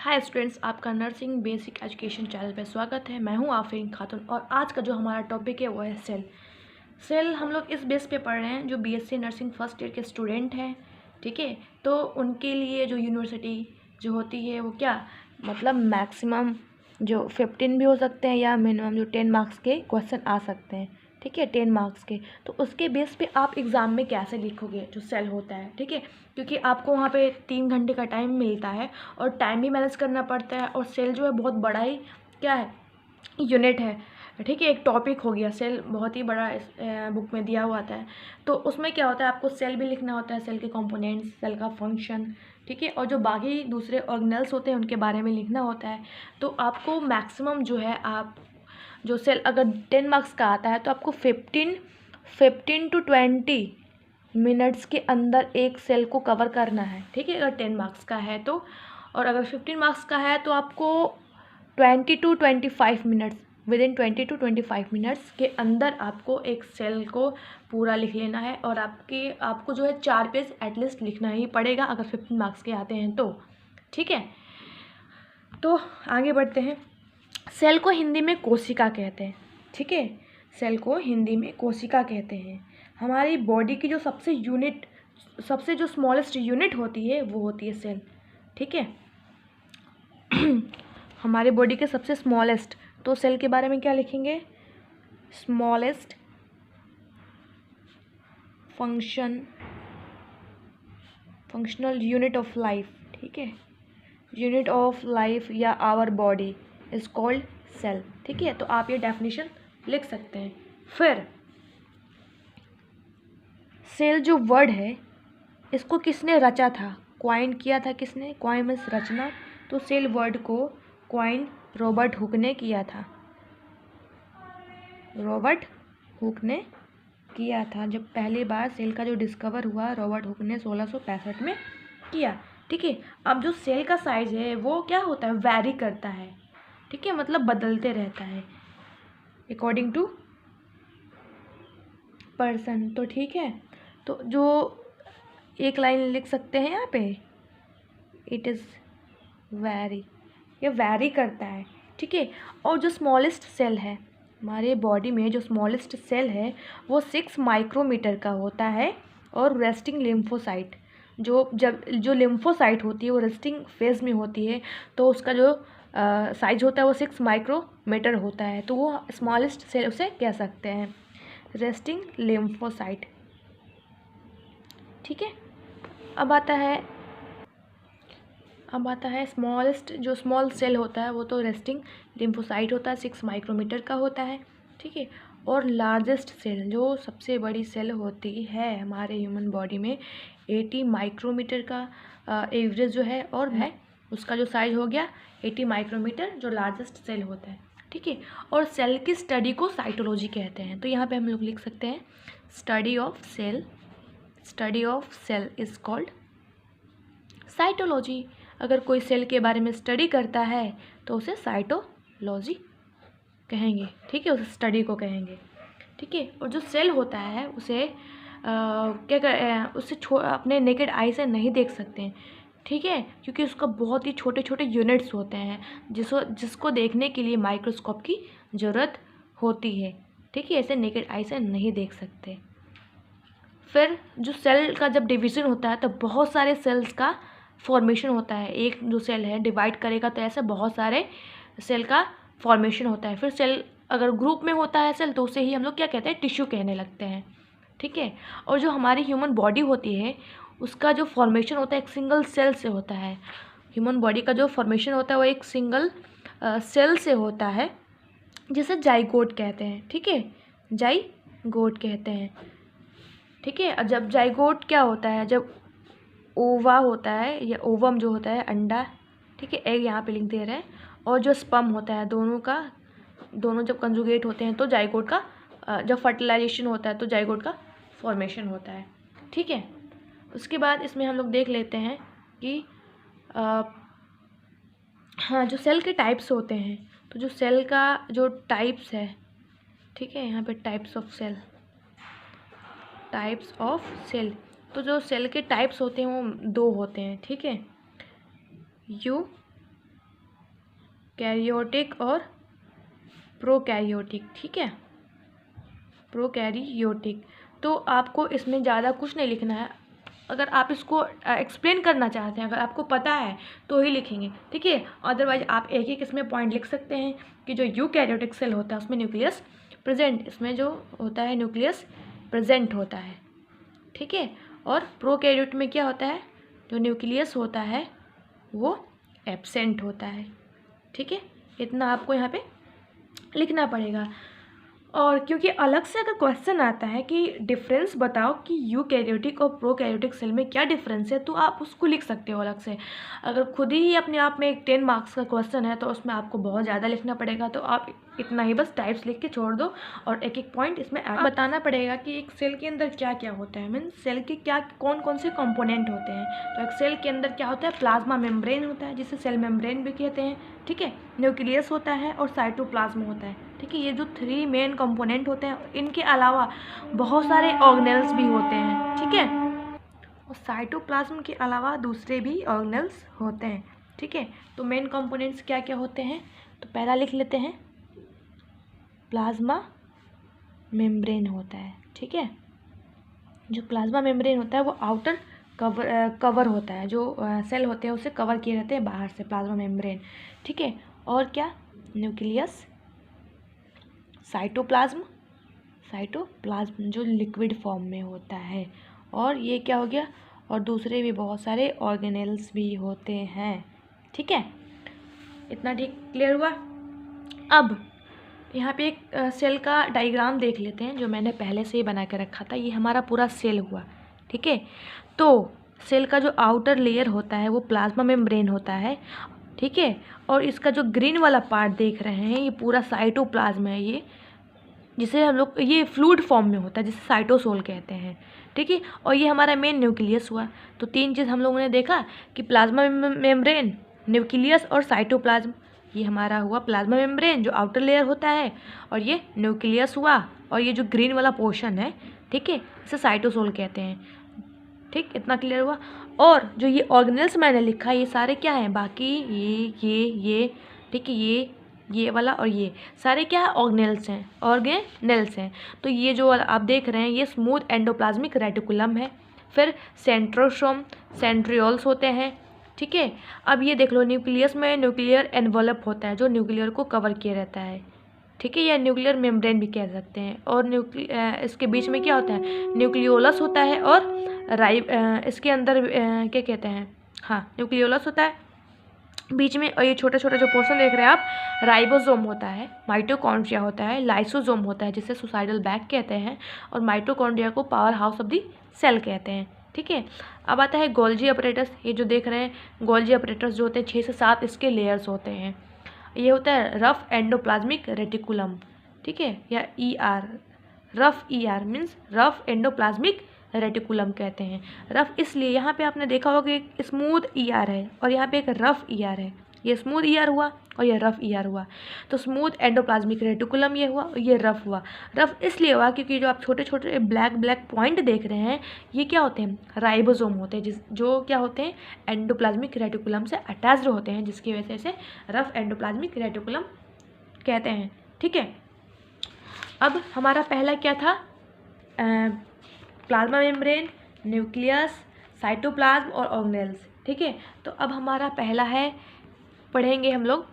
Hi students, आपका nursing basic education channel पे स्वागत है। मैं हूं आफरीन खातून और आज का जो हमारा टॉपिक है वो है सेल हम लोग इस बेस पे पढ़ रहे हैं जो बीएससी नर्सिंग फर्स्ट ईयर के स्टूडेंट हैं। ठीक है, तो उनके लिए जो यूनिवर्सिटी जो होती है वो क्या मतलब मैक्सिमम जो 15 भी हो सकते हैं या मिनिमम जो 10 मार्क्स के क्वेश्चन आ सकते हैं। ठीक है, 10 मार्क्स के, तो उसके बेस पे आप एग्ज़ाम में कैसे लिखोगे जो सेल होता है। ठीक है, क्योंकि आपको वहाँ पे 3 घंटे का टाइम मिलता है और टाइम भी मैनेज करना पड़ता है। और सेल जो है बहुत बड़ा ही क्या है, यूनिट है। ठीक है, एक टॉपिक हो गया, सेल बहुत ही बड़ा इस बुक में दिया हुआ आता है। तो उसमें क्या होता है, आपको सेल भी लिखना होता है, सेल के कंपोनेंट्स, सेल का फंक्शन। ठीक है, और जो बाकी दूसरे ऑर्गेनेल्स होते हैं उनके बारे में लिखना होता है। तो आपको मैक्सिमम जो है, आप जो सेल अगर 10 मार्क्स का आता है तो आपको 15 to 20 मिनट्स के अंदर एक सेल को कवर करना है। ठीक है, अगर 10 मार्क्स का है तो, और अगर 15 मार्क्स का है तो आपको 20 to 25 minutes, within 20 to 25 minutes के अंदर आपको एक सेल को पूरा लिख लेना है। और आपको जो है 4 पेज एटलीस्ट लिखना ही पड़ेगा अगर 15 मार्क्स के आते हैं तो। ठीक है, तो आगे बढ़ते हैं। सेल को हिंदी में कोशिका कहते हैं। ठीक है, सेल को हिंदी में कोशिका कहते हैं। हमारी बॉडी की जो सबसे जो स्मॉलेस्ट यूनिट होती है वो होती है सेल। ठीक है हमारे बॉडी के सबसे स्मॉलेस्ट, तो सेल के बारे में क्या लिखेंगे, smallest functional unit of life. ठीक है, यूनिट ऑफ लाइफ या our body is called cell. ठीक है, तो आप ये डेफिनेशन लिख सकते हैं। फिर सेल जो वर्ड है इसको किसने रचा था, क्वाइन किया था किसने, क्वाइन मीन्स रचना, तो सेल वर्ड को क्वाइन रॉबर्ट हुक ने किया था। रॉबर्ट हुक ने किया था। जब पहली बार सेल का जो डिस्कवर हुआ रॉबर्ट हुक ने 1665 में किया। ठीक है, अब जो सेल का साइज है वो क्या होता है, वैरी करता है। ठीक है, मतलब बदलते रहता है अकॉर्डिंग टू पर्सन। तो ठीक है, तो जो एक लाइन लिख सकते हैं यहाँ पे, इट इज़ वैरी, ये वैरी करता है। ठीक है, और जो स्मॉलेस्ट सेल है हमारे बॉडी में, जो स्मॉलेस्ट सेल है वो 6 माइक्रोमीटर का होता है। और रेस्टिंग लिम्फोसाइट, जो लिम्फोसाइट होती है वो रेस्टिंग फेज में होती है, तो उसका जो साइज होता है वो 6 माइक्रोमीटर होता है। तो वो स्मॉलेस्ट सेल उसे कह सकते हैं, रेस्टिंग लिम्फोसाइट। ठीक है, अब आता है स्मॉलेस्ट, जो स्मॉल सेल होता है वो तो रेस्टिंग लिम्फोसाइट होता है, 6 माइक्रोमीटर का होता है। ठीक है, और लार्जेस्ट सेल, जो सबसे बड़ी सेल होती है हमारे ह्यूमन बॉडी में, 80 माइक्रोमीटर का एवरेज जो है, और है उसका जो साइज हो गया 80 माइक्रोमीटर, जो लार्जेस्ट सेल होता है। ठीक है, और सेल की स्टडी को साइटोलॉजी कहते हैं। तो यहाँ पे हम लोग लिख सकते हैं study of cell is called cytology. अगर कोई सेल के बारे में स्टडी करता है तो उसे साइटोलॉजी कहेंगे। ठीक है, उस स्टडी को कहेंगे। ठीक है, और जो सेल होता है उसे उसे अपने नेकेड आई से नहीं देख सकते हैं। ठीक है, क्योंकि उसका बहुत ही छोटे छोटे यूनिट्स होते हैं जिसको देखने के लिए माइक्रोस्कोप की ज़रूरत होती है। ठीक है, ऐसे नेकेड आई से नहीं देख सकते। फिर जो सेल का जब डिवीज़न होता है तो बहुत सारे सेल्स का फॉर्मेशन होता है। एक जो सेल है डिवाइड करेगा तो ऐसे बहुत सारे सेल का फॉर्मेशन होता है। फिर सेल अगर ग्रुप में होता है सेल तो उसे ही हम लोग क्या कहते हैं, टिश्यू कहने लगते हैं। ठीक है, और जो हमारी ह्यूमन बॉडी होती है उसका जो फॉर्मेशन होता है एक सिंगल सेल से होता है। ह्यूमन बॉडी का जो फॉर्मेशन होता है वो एक सिंगल सेल से होता है, जिसे जाइगोट कहते हैं। ठीक है, जाइगोट कहते हैं। ठीक है, जब जाइगोट क्या होता है, जब ओवा होता है या ओवम जो होता है अंडा, ठीक है, एग यहाँ पे लिख दे रहे हैं, और जो स्पर्म होता है दोनों जब कंजुगेट होते हैं तो जाइगोट का जब फर्टिलाइजेशन होता है तो जाइगोट का फॉर्मेशन होता है। ठीक है, उसके बाद इसमें हम लोग देख लेते हैं कि हाँ, जो सेल के टाइप्स होते हैं, तो जो सेल का जो टाइप्स है, ठीक है, यहाँ पे टाइप्स ऑफ सेल, तो जो सेल के टाइप्स होते हैं वो 2 होते हैं। ठीक है, कैरियोटिक और प्रोकैरियोटिक, ठीक है, प्रोकैरियोटिक। तो आपको इसमें ज़्यादा कुछ नहीं लिखना है। अगर आप इसको एक्सप्लेन करना चाहते हैं, अगर आपको पता है तो ही लिखेंगे, ठीक है। अदरवाइज आप एक एक इसमें पॉइंट लिख सकते हैं कि जो यूकैरियोटिक सेल होता है उसमें न्यूक्लियस प्रेजेंट, इसमें जो होता है न्यूक्लियस प्रेजेंट होता है, ठीक है। और प्रोकैरियोट में क्या होता है, जो न्यूक्लियस होता है वो एब्सेंट होता है, ठीक है। इतना आपको यहाँ पे लिखना पड़ेगा। और क्योंकि अलग से अगर क्वेश्चन आता है कि डिफरेंस बताओ कि यूकैरियोटिक और प्रोकैरियोटिक सेल में क्या डिफरेंस है, तो आप उसको लिख सकते हो अलग से। अगर खुद ही अपने आप में एक 10 मार्क्स का क्वेश्चन है तो उसमें आपको बहुत ज़्यादा लिखना पड़ेगा, तो आप इतना ही बस टाइप्स लिख के छोड़ दो और एक एक पॉइंट इसमें बताना पड़ेगा कि एक सेल के अंदर क्या क्या होता है, मीन सेल के क्या कौन कौन से कंपोनेंट होते हैं। तो एक सेल के अंदर क्या होता है, प्लाज्मा मेम्ब्रेन होता है जिसे सेल मेम्ब्रेन भी कहते हैं, ठीक है। न्यूक्लियस होता है और साइटोप्लाज्म होता है, ठीक है। ये जो 3 मेन कंपोनेंट होते हैं, इनके अलावा बहुत सारे ऑर्गेनेल्स भी होते हैं, ठीक है। और साइटोप्लाज्म के अलावा दूसरे भी ऑर्गेनेल्स होते हैं, ठीक है। तो मेन कंपोनेंट्स क्या क्या होते हैं, तो पहला लिख लेते हैं, प्लाज्मा मेम्ब्रेन होता है, ठीक है। जो प्लाज्मा मेम्ब्रेन होता है वो आउटर कवर होता है, जो सेल होते हैं उसे कवर किए रहते हैं बाहर से, प्लाज्मा मेम्ब्रेन, ठीक है। और क्या, न्यूक्लियस, साइटोप्लाज्म जो लिक्विड फॉर्म में होता है, और ये क्या हो गया, और दूसरे भी बहुत सारे ऑर्गेनेल्स भी होते हैं, ठीक है। इतना ठीक क्लियर हुआ। अब यहाँ पे एक सेल का डायग्राम देख लेते हैं जो मैंने पहले से ही बना के रखा था। ये हमारा पूरा सेल हुआ, ठीक है। तो सेल का जो आउटर लेयर होता है वो प्लाज्मा मेम्ब्रेन होता है, ठीक है। और इसका जो ग्रीन वाला पार्ट देख रहे हैं ये पूरा साइटोप्लाज्म है, ये जिसे हम लोग, ये फ्लूइड फॉर्म में होता है जिसे साइटोसोल कहते हैं, ठीक है। और ये हमारा मेन न्यूक्लियस हुआ। तो 3 चीज़ हम लोगों ने देखा कि प्लाज्मा मेम्ब्रेन, न्यूक्लियस और साइटोप्लाज्म। ये हमारा हुआ प्लाज्मा मेम्ब्रेन जो आउटर लेयर होता है, और ये न्यूक्लियस हुआ, और ये जो ग्रीन वाला पोर्शन है, ठीक है, इसे साइटोसोल कहते हैं, ठीक। इतना क्लियर हुआ। और जो ये ऑर्गेनेल्स मैंने लिखा ये सारे क्या हैं, बाकी ये ठीक है, ये वाला और ये सारे क्या है, ऑर्गेनेल्स हैं। तो ये जो आप देख रहे हैं ये स्मूथ एंडोप्लाज्मिक रेटिकुलम है। फिर सेंट्रोसोम, सेंट्रियोल्स होते हैं, ठीक है। अब ये देख लो, न्यूक्लियस में न्यूक्लियर एनवलप होता है जो न्यूक्लियर को कवर किए रहता है, ठीक है, या न्यूक्लियर मेम्ब्रेन भी कह सकते हैं। और इसके बीच में क्या होता है, न्यूक्लियोलस होता है, और इसके अंदर क्या कहते हैं, हाँ, न्यूक्लियोलस होता है बीच में। और ये छोटा छोटा जो पोर्शन देख रहे हैं आप, राइबोसोम होता है, माइटोकॉन्ड्रिया होता है, लाइसोसोम होता है जिसे सुसाइडल बैग कहते हैं, और माइटोकॉन्ड्रिया को power house of the cell कहते हैं, ठीक है। अब आता है गोल्जी अपरेटस। ये जो देख रहे हैं गोल्जी अपरेटस जो होते हैं 6 से 7 इसके लेयर्स होते हैं। ये होता है रफ एंडोप्लाज्मिक रेटिकुलम, ठीक है, या ER, rough ER means rough endoplasmic reticulum कहते हैं। रफ इसलिए, यहाँ पे आपने देखा होगा कि एक स्मूथ ER है और यहाँ पे एक रफ ER है। ये स्मूथ ER हुआ और ये रफ ER हुआ। तो स्मूथ एंडोप्लाज्मिक रेटिकुलम ये हुआ और ये रफ हुआ। रफ इसलिए हुआ क्योंकि जो आप छोटे छोटे ब्लैक पॉइंट देख रहे हैं ये क्या होते हैं, राइबोसोम होते हैं, जो क्या होते हैं, एंडोप्लाज्मिक रेटिकुलम से अटैच्ड होते हैं, जिसकी वजह से रफ एंडोप्लाज्मिक रेटिकुलम कहते हैं, ठीक है। अब हमारा पहला क्या था, प्लाज्मा मेम्ब्रेन, न्यूक्लियस, साइटोप्लाज्म और ऑर्गेनेल्स, ठीक है। तो अब हमारा पहला है, पढ़ेंगे हम लोग